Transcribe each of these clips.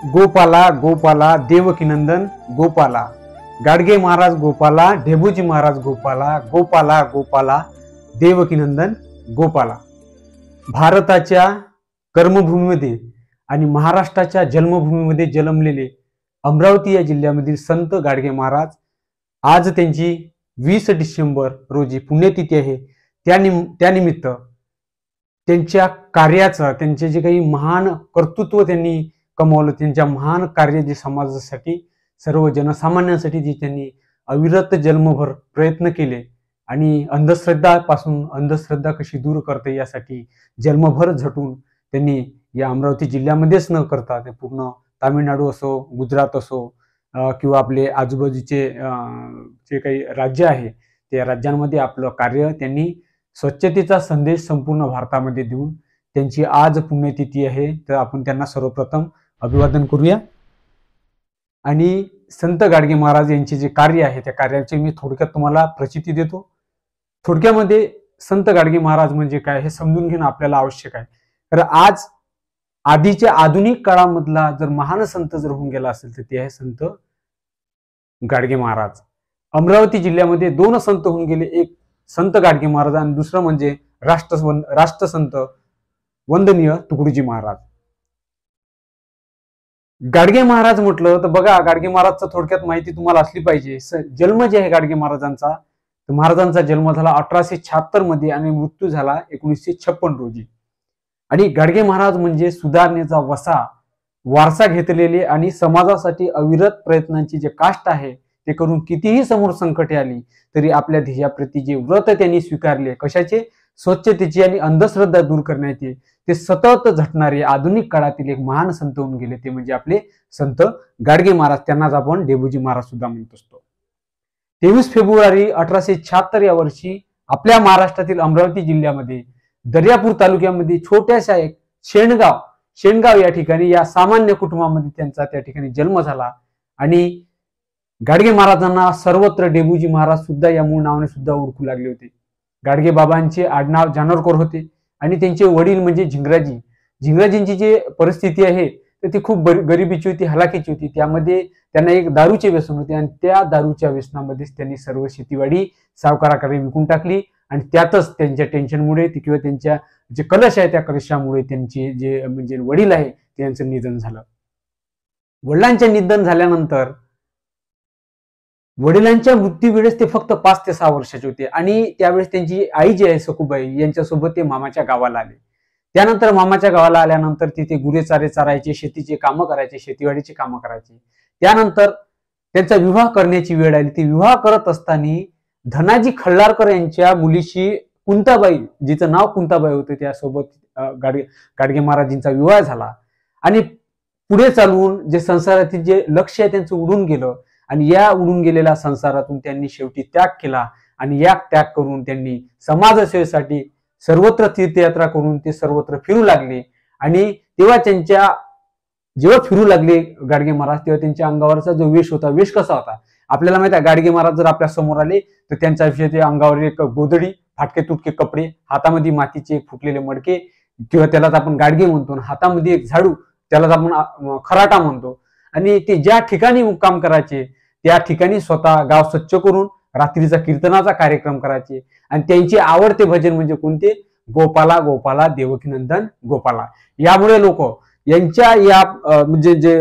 गोपाला गोपाला देवकीनंदन गोपाला, गाडगे महाराज गोपाला, ढेबूजी महाराज गोपाला, गोपाला गोपाला देवकीनंदन गोपाला. भारताच्या कर्मभूमीमध्ये आणि महाराष्ट्राच्या जन्मभूमीमध्ये जन्मलेले अमरावती या जिल्ह्यामधील संत गाडगे महाराज, आज त्यांची 20 डिसेंबर रोजी पुण्यतिथी आहे. त्यानिमित्त त्यांच्या कार्याचं, त्यांचे जे काही महान कर्तृत्व त्यांनी कमावलं, त्यांच्या महान कार्य जे समाजासाठी, सर्व जनसामान्यांसाठी जे त्यांनी अविरत जन्मभर प्रयत्न केले आणि अंधश्रद्धा कशी दूर करता यासाठी जन्मभर झटून त्यांनी या अमरावती जिल्ह्यामध्येच न करता ते पूर्ण तामिळनाडू असो, गुजरात असो किंवा आपले आजूबाजूचे जे काही राज्य आहे त्या राज्यांमध्ये आपलं कार्य त्यांनी स्वच्छतेचा संदेश संपूर्ण भारतामध्ये देऊन त्यांची आज पुण्यतिथी आहे. तर आपण त्यांना सर्वप्रथम अभिवादन करूया. आणि संत गाडगे महाराज यांचे जे कार्य आहे त्या कार्याची मी थोडक्यात तुम्हाला प्रचिती देतो. थोडक्यामध्ये संत गाडगे महाराज म्हणजे काय हे समजून घेणं आपल्याला आवश्यक आहे. तर आज आधीच्या आधुनिक काळामधला जर महान संत जर होऊन गेला असेल तर ते आहे संत गाडगे महाराज. अमरावती जिल्ह्यामध्ये 2 संत होऊन गेले, एक संत गाडगे महाराज आणि दुसरं म्हणजे राष्ट्रसंत वंदनीय तुकडोजी महाराज. गाडगे महाराज म्हटलं तर बघा, गाडगे महाराजचं थोडक्यात माहिती तुम्हाला असली पाहिजे. जन्म जे आहे गाडगे महाराजांचा, तर महाराजांचा जन्म झाला 1876 मध्ये आणि मृत्यू झाला 1956 रोजी. आणि गाडगे महाराज म्हणजे सुधारणेचा वारसा घेतलेले आणि समाजासाठी अविरत प्रयत्नांची जे काष्ट आहे ते करून कितीही समोर संकटे आली तरी आपल्या ध्येयाप्रती जे व्रत त्यांनी स्वीकारले, कशाचे, स्वच्छतेची आणि अंधश्रद्धा दूर करण्याचे, ते सतत झटणारे आधुनिक काळातील एक महान संत होऊन गेले, ते म्हणजे आपले संत गाडगे महाराज. त्यांनाच आपण ढेबूजी महाराज सुद्धा म्हणत असतो. 23 फेब्रुवारी 1876 या वर्षी आपल्या महाराष्ट्रातील अमरावती जिल्ह्यामध्ये दर्यापूर तालुक्यामध्ये छोट्याशा एक शेणगाव या ठिकाणी या सामान्य कुटुंबामध्ये त्यांचा त्या ठिकाणी जन्म झाला. आणि गाडगे महाराजांना सर्वत्र ढेबूजी महाराज सुद्धा या मूळ नावाने सुद्धा ओळखू लागले होते. गाडगे बाबांचे आडनाव जानोरकर होते आणि त्यांचे वडील म्हणजे झिंगराजींची जी परिस्थिती आहे तर ती खूप गरिबीची होती, हलाखीची होती. त्यामध्ये त्यांना एक दारूचे व्यसन होते आणि त्या दारूच्या व्यसनामध्येच त्यांनी सर्व शेतीवाडी सावकाराकडे विकून टाकली. आणि त्यातच त्यांच्या टेन्शनमुळे किंवा त्यांच्या जे कलश आहे त्या कलशामुळे त्यांचे जे म्हणजे वडील आहे त्यांचं निधन झालं. वडिलांच्या निधन झाल्यानंतर वडिलांच्या मृत्यू वेळेस ते फक्त 5 ते 6 वर्षाचे होते आणि त्यावेळेस त्यांची आई जी आहे सखुबाई यांच्यासोबत ते मामाच्या गावाला आले. त्यानंतर मामाच्या गावाला आल्यानंतर तिथे गुरेचारे चारायचे, शेतीचे कामं करायचे, शेतीवाडीची कामं करायचे. त्यानंतर त्यांचा विवाह करण्याची वेळ आली. ती विवाह करत असताना धनाजी खल्लारकर यांच्या मुलीशी कुंताबाई, जिचं नाव कुंताबाई होतं, त्यासोबत गाडगे महाराजींचा विवाह झाला. आणि पुढे चालवून जे संसारातील जे लक्ष आहे त्यांचं उडून गेलं आणि या उडून गेलेल्या संसारातून त्यांनी शेवटी त्याग केला. आणि या त्याग करून त्यांनी समाजसेवेसाठी सर्वत्र तीर्थयात्रा करून ते सर्वत्र फिरू लागले. आणि जेव्हा फिरू लागले गाडगे महाराज, तेव्हा त्यांच्या अंगावरचा जो वेश होता, वेश कसा होता आपल्याला माहिती आहे. गाडगे महाराज जर आपल्या समोर आले तर त्यांच्या विषयी ते अंगावर एक गोधडी, फाटके तुटके कपडे, हातामध्ये मातीचे फुटलेले मडके किंवा त्यालाच आपण गाडगे म्हणतो, हातामध्ये एक झाडू त्यालाच आपण खराटा म्हणतो. आणि ते ज्या ठिकाणी मुक्काम करायचे त्या ठिकाणी स्वतः गाव स्वच्छ करून रात्रीचा कीर्तनाचा कार्यक्रम करायचे. आणि त्यांचे आवडते भजन म्हणजे कोणते, गोपाला गोपाला देवकीनंदन गोपाला. यामुळे लोक यांच्या या म्हणजे जे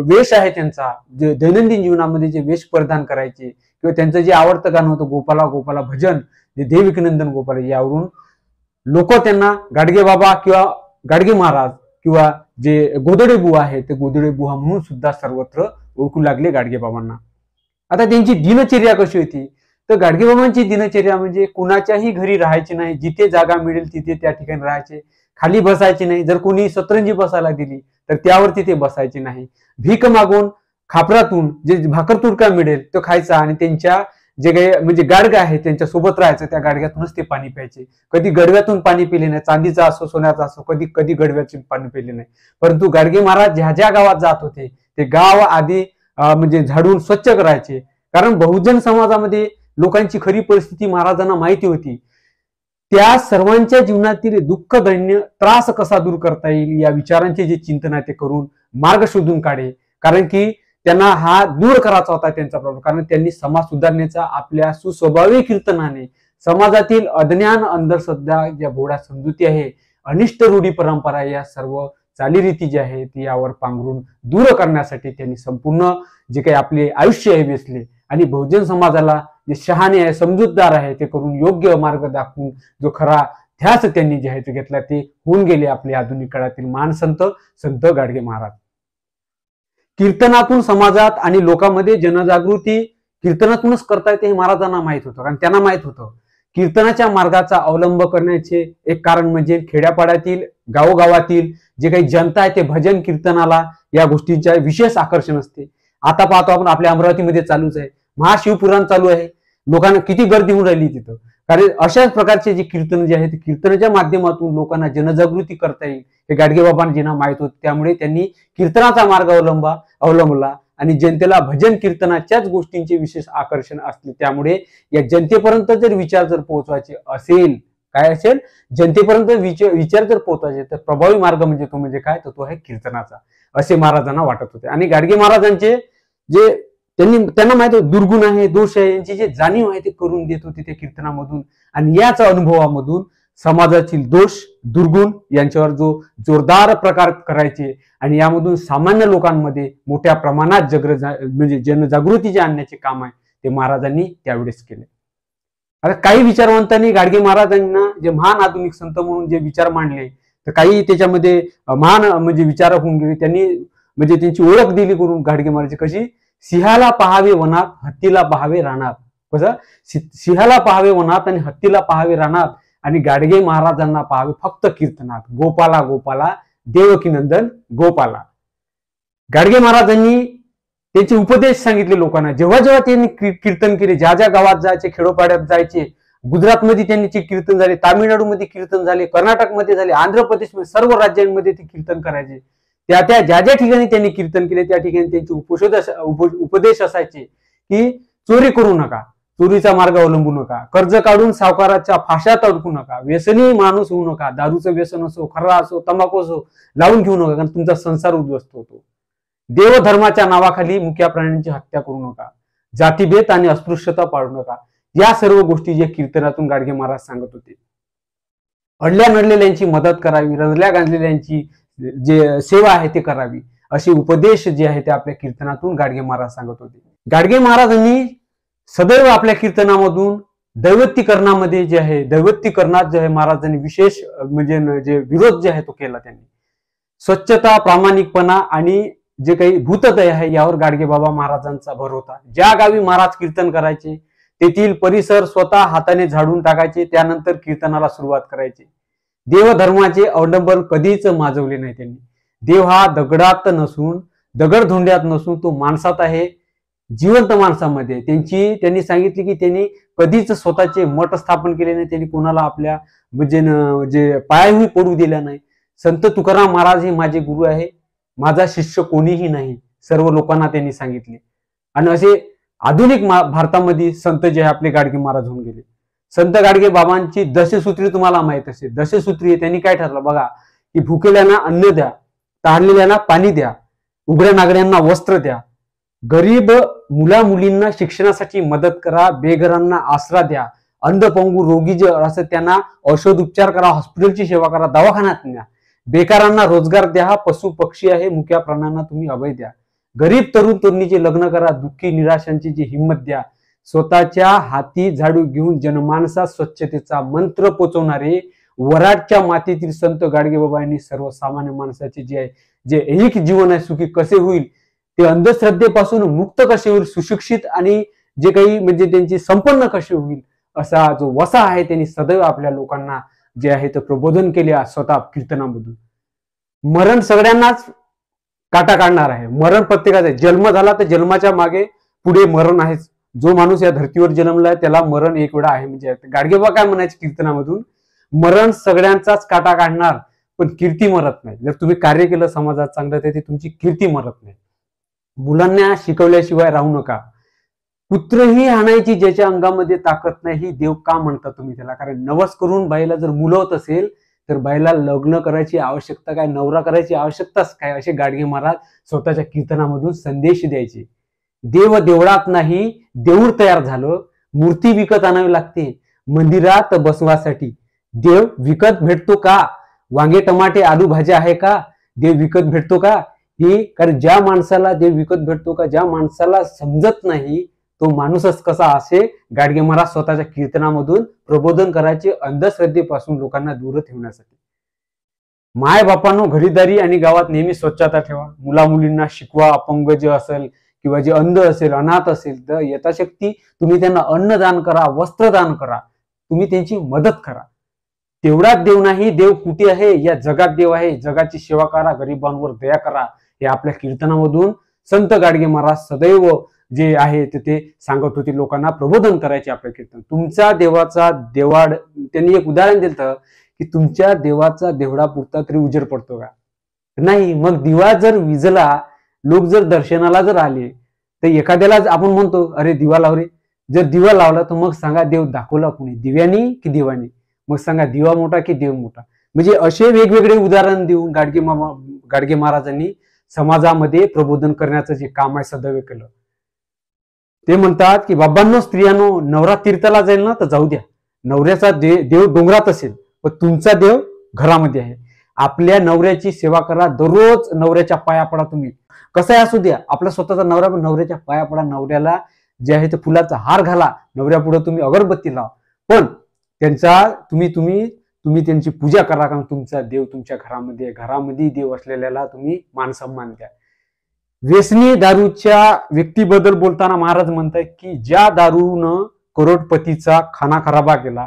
वेश आहे त्यांचा, जे दैनंदिन जीवनामध्ये जे वेश परिधान करायचे किंवा त्यांचं जे आवडतं गाणं होतं गोपाला गोपाला भजन, जे देवकीनंदन गोपाला, यावरून लोक त्यांना गाडगे बाबा किंवा गाडगे महाराज किंवा जे गोदडे बुवा आहे ते गोदडे बुवा म्हणून सुद्धा सर्वत्र ओळखू लागले गाडगे बाबांना. आता त्यांची दिनचर्या कशी होती, तर गाडगे बाबांची दिनचर्या म्हणजे कुणाच्याही घरी राहायचे नाही, जिथे जागा मिळेल तिथे त्या ठिकाणी राहायचे, खाली बसायचे नाही. जर कोणी सतरंजी बसायला दिली तर त्यावर तिथे बसायचे नाही. भीक मागून खापरातून जे भाकर तुडका मिळेल तो खायचा आणि त्यांच्या जे काही म्हणजे गाडगा आहे त्यांच्या सोबत राहायचं, त्या गाडग्यातूनच ते पाणी प्यायचे. कधी गडव्यातून पाणी पिले नाही, चांदीचा असो सोन्याचा असो, कधी गडव्याचे पाणी पिले नाही. परंतु गाडगे महाराज ज्या गावात जात होते ते गाव आधी म्हणजे झाडून स्वच्छ करायचे. कारण बहुजन समाजामध्ये लोकांची खरी परिस्थिती महाराजांना माहिती होती. त्या सर्वांच्या जीवनातील दुःख, दैन्य, त्रास कसा दूर करता येईल या विचारांचे जे चिंतन आहे ते करून मार्ग शोधून काढे. कारण की त्यांना हा दूर करायचा होता त्यांचा प्रॉब्लेम. कारण त्यांनी समाज सुधारण्याचा आपल्या सुस्वभावी कीर्तनाने समाजातील अज्ञान, अंधश्रद्धा, ज्या भोळ्या समजुती आहे, अनिष्ट रूढी परंपरा, या सर्व चालीरीती जे आहे ती यावर पांघरून दूर करण्यासाठी त्यांनी संपूर्ण जे काही आपले आयुष्य आहे वेचले. आणि बहुजन समाजाला जे शहाणे आहे, समजूतदार आहे, ते करून योग्य मार्ग दाखवून जो खरा ध्यास त्यांनी जे आहे तो घेतला, ते होऊन गेले आपले आधुनिक काळातील महान संत संत गाडगे महाराज. कीर्तनातून समाजात आणि लोकांमध्ये जनजागृती कीर्तनातूनच करता येते हे महाराजांना माहित होतं. कारण त्यांना माहित होतं कीर्तनाच्या मार्गाचा अवलंब करण्याचे एक कारण म्हणजे खेड्यापाड्यातील, गावोगावातील जे काही जनता आहे ते भजन कीर्तनाला, या गोष्टींच्या विशेष आकर्षण असते. आता पाहतो आपण आपल्या अमरावतीमध्ये चालूच आहे, महाशिवपुराण चालू आहे, लोकांना किती गर्दी होऊन राहिली तिथं. कारण अशाच प्रकारचे जे कीर्तन जे आहे ते कीर्तनाच्या माध्यमातून लोकांना जनजागृती करता येईल हे गाडगे बाबांना माहित होते. त्यामुळे त्यांनी कीर्तनाचा मार्ग अवलंबला आणि जनतेला भजन कीर्तनाच्याच गोष्टींचे विशेष आकर्षण असले. त्यामुळे या जनतेपर्यंत जर विचार जर पोहोचवायचे असेल, काय असेल, जनतेपर्यंत विचार जर पोहोचवायचे तर प्रभावी मार्ग म्हणजे तो म्हणजे काय, तर तो आहे कीर्तनाचा, असे महाराजांना वाटत होते. आणि गाडगे महाराजांचे जे त्यांना माहित होतं दुर्गुण आहे, दोष आहे, यांची जे जाणीव आहे ते करून देत होते त्या कीर्तनामधून. आणि याच अनुभवामधून समाजातील दोष, दुर्गुण यांच्यावर जो जोरदार प्रकार करायचे आणि यामधून सामान्य लोकांमध्ये मोठ्या प्रमाणात म्हणजे जनजागृती जे आणण्याचे काम आहे ते महाराजांनी त्यावेळेस केले. आता काही विचारवंतांनी गाडगे महाराजांना जे महान आधुनिक संत म्हणून जे विचार मांडले, तर काही त्याच्यामध्ये महान म्हणजे विचारक होऊन गेले. त्यांनी म्हणजे त्यांची ओळख दिली करून गाडगे महाराज कशी, सिंहाला पहावे वनात, हत्तीला पहावे रानात. कसं, सिंहाला पहावे वनात आणि हत्तीला पहावे रानात, आणि गाडगे महाराजांना पहावे फक्त कीर्तनात. गोपाला गोपाला देवकी नंदन गोपाला. गाडगे महाराजांनी त्यांचे उपदेश सांगितले लोकांना. जेव्हा जेव्हा त्यांनी कीर्तन केले, ज्या ज्या गावात जायचे, खेडोपाड्यात जायचे, गुजरातमध्ये त्यांचे कीर्तन झाले, तामिळनाडूमध्ये कीर्तन झाले, कर्नाटकमध्ये झाले, आंध्र प्रदेशमध्ये, सर्व राज्यांमध्ये ते कीर्तन करायचे. त्या ज्या ज्या ठिकाणी त्यांनी कीर्तन केले त्या ठिकाणी त्यांचे उपदेश असायचे की चोरी करू नका, चोरीचा मार्ग अवलंबू नका, कर्ज काढून सावकाराच्या फाशात अडकू नका, व्यसनी माणूस होऊ नका, दारूचं व्यसन असो, खर्रा असो, तंबाखू असो लावून घेऊ नका, कारण तुमचा संसार उद्ध्वस्त होतो. देवधर्माच्या नावाखाली मुक्या प्राण्यांची हत्या करू नका, जातीभेद आणि अस्पृश्यता पाळू नका. या सर्व गोष्टी जे कीर्तनातून गाडगे महाराज सांगत होते. अडल्या नडलेल्यांची मदत करावी, रजल्या गांजलेल्यांची जे सेवा आहे ते करावी, असे उपदेश जे आहे ते आपल्या कीर्तनातून गाडगे महाराज सांगत होते. गाडगे महाराजांनी सदैव आपल्या कीर्तनामधून दैवतीकरणामध्ये जे आहे, दैवतीकरणात जे आहे महाराजांनी विशेष म्हणजे जे विरोध जे आहे तो केला. त्यांनी स्वच्छता, प्रामाणिकपणा आणि जे काही भूतदया आहे यावर गाडगे बाबा महाराजांचा भर होता. ज्या गावी महाराज कीर्तन करायचे तेथील परिसर स्वतः हाताने झाडून टाकायचे, त्यानंतर कीर्तनाला सुरुवात करायचे. देवधर्माचे अवलंबन कधीच माजवले नाही त्यांनी. देव हा दगडात नसून, दगडधोंड्यात नसून तो माणसात आहे, जिवंत माणसामध्ये. त्यांनी सांगितले की त्यांनी कधीच स्वतःचे मठ स्थापन केले नाही, त्यांनी कोणाला आपल्या म्हणजे पायाही पडू दिला नाही. संत तुकाराम महाराज हे माझे गुरु आहे, माझा शिष्य कोणीही नाही, सर्व लोकांना त्यांनी सांगितले. आणि असे आधुनिक भारतामध्ये संत जे आपले गाडगे महाराज होऊन गेले. संत गाडगे बाबांची दशसूत्री तुम्हाला माहित असेल. दशसूत्री त्यांनी काय ठरलं बघा, की भुकेल्यांना अन्न द्या, तहानलेल्यांना पाणी द्या, उघड्या नागड्यांना वस्त्र द्या, गरीब मुला मुलींना शिक्षणासाठी मदत करा, बेघरांना आसरा द्या, अंध पंगू रोगी जे असं त्यांना औषधोपचार करा, हॉस्पिटलची सेवा करा, दवाखान्यात न्या, बेकारांना रोजगार द्या, पशु पक्षी आहे मुक्या प्राण्यांना तुम्ही अभय द्या, गरीब तरुण तरुणीचे लग्न करा, दुःखी निराशांची जी हिंमत द्या, स्वतःच्या हाती झाडू घेऊन जनमानसात स्वच्छतेचा मंत्र पोचवणारे वराडच्या मातीतील संत गाडगे बाबा यांनी सर्वसामान्य माणसाचे जे आहे, जे एक जीवन आहे सुखी कसे होईल, ते अंधश्रद्धेपासून मुक्त कसे होईल, सुशिक्षित आणि जे काही म्हणजे त्यांची संपन्न कसे होईल, असा जो वसा आहे त्यांनी सदैव आपल्या लोकांना जे आहे ते प्रबोधन केले स्वतः कीर्तनामधून. मरण सगळ्यांनाच काटा काढणार आहे, मरण प्रत्येकाचा. जन्म झाला तर जन्माच्या मागे पुढे मरण आहेच. जो माणूस या धर्तीवर जन्मलाय त्याला मरण एक वेळा आहे. म्हणजे गाडगेबा काय म्हणायचे कीर्तनामधून, मरण सगळ्यांचाच काटा काढणार पण कीर्ती मरत नाही. जर तुम्ही कार्य केलं समाजात चांगलं तर ते तुमची कीर्ती मरत नाही. मुलांना शिकवल्याशिवाय राहू नका. पुत्रही आणायची ज्याच्या अंगामध्ये ताकद नाही, देव का म्हणता तुम्ही त्याला? कारण नवस करून बाईला जर मुलं होत असेल तर बाईला लग्न करायची आवश्यकता काय, नवरा करायची आवश्यकताच काय, असे गाडगे महाराज स्वतःच्या कीर्तनामधून संदेश द्यायचे. देव देवळात नाही, देऊळ तयार झालं. मूर्ती विकत आणावी लागते मंदिरात बसवासाठी. देव विकत भेटतो का? वांगे टमाटे आलू भाज्या आहे का? देव विकत भेटतो का? ही कारण ज्या माणसाला देव विकत भेटतो का, ज्या माणसाला समजत नाही तो माणूसच कसा, असे गाडगे महाराज स्वतःच्या कीर्तनामधून प्रबोधन करायचे अंधश्रद्धेपासून लोकांना दूर ठेवण्यासाठी. माय बापांनो, घरीदारी आणि गावात नेहमी स्वच्छता ठेवा. मुला मुलींना शिकवा. अपंग जे असेल किंवा जे अंध असेल, अनाथ असेल तर यथाशक्ती तुम्ही त्यांना अन्नदान करा, वस्त्रदान करा, तुम्ही त्यांची मदत करा. तेवढाच देव नाही, देव कुठे आहे? या जगात देव आहे. जगाची सेवा करा, गरिबांवर दया करा. हे आपल्या कीर्तनामधून संत गाडगे महाराज सदैव जे आहे ते सांगत होते, लोकांना प्रबोधन करायचे आपल्या कीर्तन. तुमच्या देवाचा देवाड, त्यांनी एक उदाहरण दिलं की तुमच्या देवाचा देवडा पुरता तरी उजेड पडतो का? नाही. मग दिवा जर विजला, लोक जर दर्शनाला जर आले तर एखाद्याला आपण म्हणतो अरे दिवा लाव रे. जर दिवा लावला तर मग सांगा देव दाखवला कुणी, दिव्यानी की देवानी? मग सांगा दिवा मोठा की देव मोठा? म्हणजे असे वेगवेगळे उदाहरण देऊन गाडगे महाराजांनी समाजामध्ये प्रबोधन करण्याचं जे काम आहे सदैव केलं. ते म्हणतात की बाबांनो, स्त्रियांनो, नवरा तीर्थाला जाईल ना तर जाऊ द्या. नवऱ्याचा देव डोंगरात असेल पण तुमचा देव घरामध्ये आहे. आपल्या नवऱ्याची सेवा करा. दररोज नवऱ्याच्या पाया पडा. तुम्ही कसंही असू द्या, आपला स्वतःचा नवरा पण नवऱ्याच्या पाया पडा. नवऱ्याला जे आहे ते फुलाचा हार घाला. नवऱ्यापुढे तुम्ही अगरबत्ती लावा. पण त्यांचा तुम्ही त्यांची पूजा करा. कारण तुमचा देव तुमच्या घरामध्ये देव असलेल्याला तुम्ही मान सन्मान द्या. व्यसनी दारूच्या व्यक्तीबद्दल बोलताना महाराज म्हणतात की ज्या दारूनं करोडपतीचा खाना खराबा केला,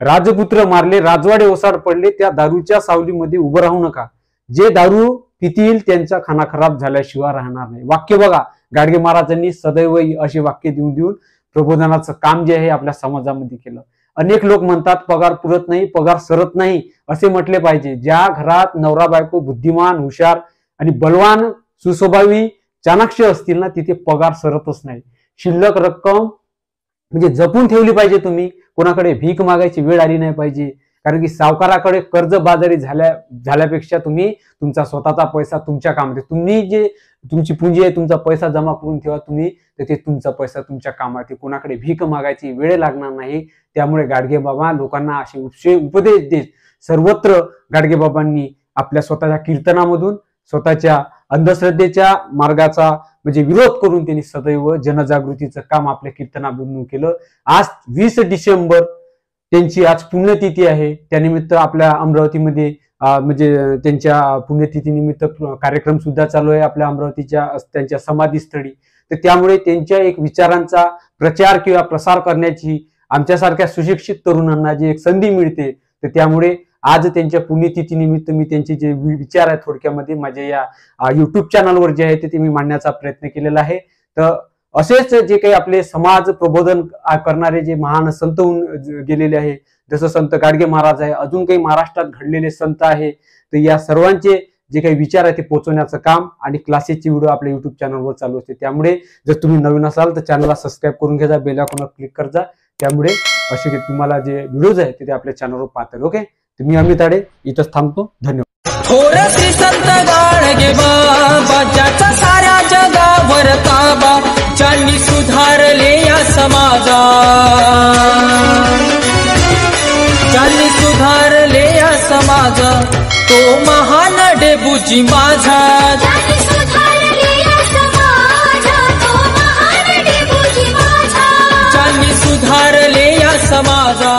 राजपुत्र मारले, राजवाडे ओसाड पडले, त्या दारूच्या सावलीमध्ये उभं राहू नका. जे दारू पितील त्यांचा खाना खराब झाल्याशिवाय राहणार नाही. वाक्य बघा, गाडगे महाराजांनी सदैव अशी वाक्य देऊन देऊन प्रबोधनाचं काम जे आहे आपल्या समाजामध्ये केलं. अनेक लोक म्हणतात पगार पुरत नाही, पगार सरत नाही, असे म्हटले पाहिजे. ज्या घरात नवरा बायको बुद्धिमान, हुशार आणि बलवान, सुस्वभावी, चाणाक्ष असतील ना, तिथे पगार सरतच नाही. शिल्लक रक्कम म्हणजे जपून ठेवली पाहिजे. तुम्ही कोणाकडे भीक मागायची वेळ आली नाही पाहिजे. कारण की सावकाराकडे कर्जबाजारी झाल्यापेक्षा तुम्ही तुमचा स्वतःचा पैसा तुमच्या कामात, तुम्ही जे तुमची पुंजी आहे, तुमचा पैसा जमा करून ठेवा तुम्ही, तर ते तुमचा पैसा तुमच्या कामात. कोणाकडे भीक मागायची वेळ लागणार नाही. त्यामुळे गाडगे बाबा लोकांना असे उपदेश देत सर्वत्र गाडगे बाबांनी आपल्या स्वतःच्या कीर्तनामधून स्वतःच्या अंधश्रद्धेच्या मार्गाचा म्हणजे विरोध करून त्यांनी सदैव जनजागृतीचं काम आपल्या कीर्तनामधून केलं. आज 20 डिसेंबर त्यांची आज पुण्यतिथी आहे. त्यानिमित्त आपल्या अमरावतीमध्ये म्हणजे त्यांच्या पुण्यतिथीनिमित्त कार्यक्रम सुद्धा चालू आहे आपल्या अमरावतीच्या त्यांच्या समाधीस्थळी. तर त्यामुळे त्यांच्या एक विचारांचा प्रचार किंवा प्रसार करण्याची आमच्यासारख्या सुशिक्षित तरुणांना जी एक संधी मिळते, तर त्यामुळे आज त्यांच्या पुण्यतिथी निमित्त मी त्यांचे जे विचार आहेत थोडक्यामध्ये माझ्या या युट्यूब चॅनलवर जे आहे ते मी मांडण्याचा प्रयत्न केलेला आहे. तर असेच जे काही आपले समाज प्रबोधन करणारे जे महान संत होऊन गेलेले आहे, जसं संत गाडगे महाराज आहे, अजून काही महाराष्ट्रात घडलेले संत आहे, तर या सर्वांचे जे काही विचार आहे ते पोहोचवण्याचं काम आणि क्लासेसची व्हिडिओ आपल्या युट्यूब चॅनलवर चालू असते. त्यामुळे जर तुम्ही नवीन असाल तर चॅनलला सबस्क्राईब करून घ्या, बेल आयकॉनवर क्लिक करा. त्यामुळे असे तुम्हाला जे व्हिडिओज आहेत ते आपल्या चॅनलवर पाहता. ओके, मी अमित आडे इथंच थांबतो. धन्यवाद. थोर श्री संत गाडगे बाबा, ज्याचा साऱ्या जगावर ताबा, ज्यांनी सुधारले या समाजा, ज्यांनी सुधारले या समाज, तो महान डेबूजी माझा. ज्यांनी सुधारले या समाजा,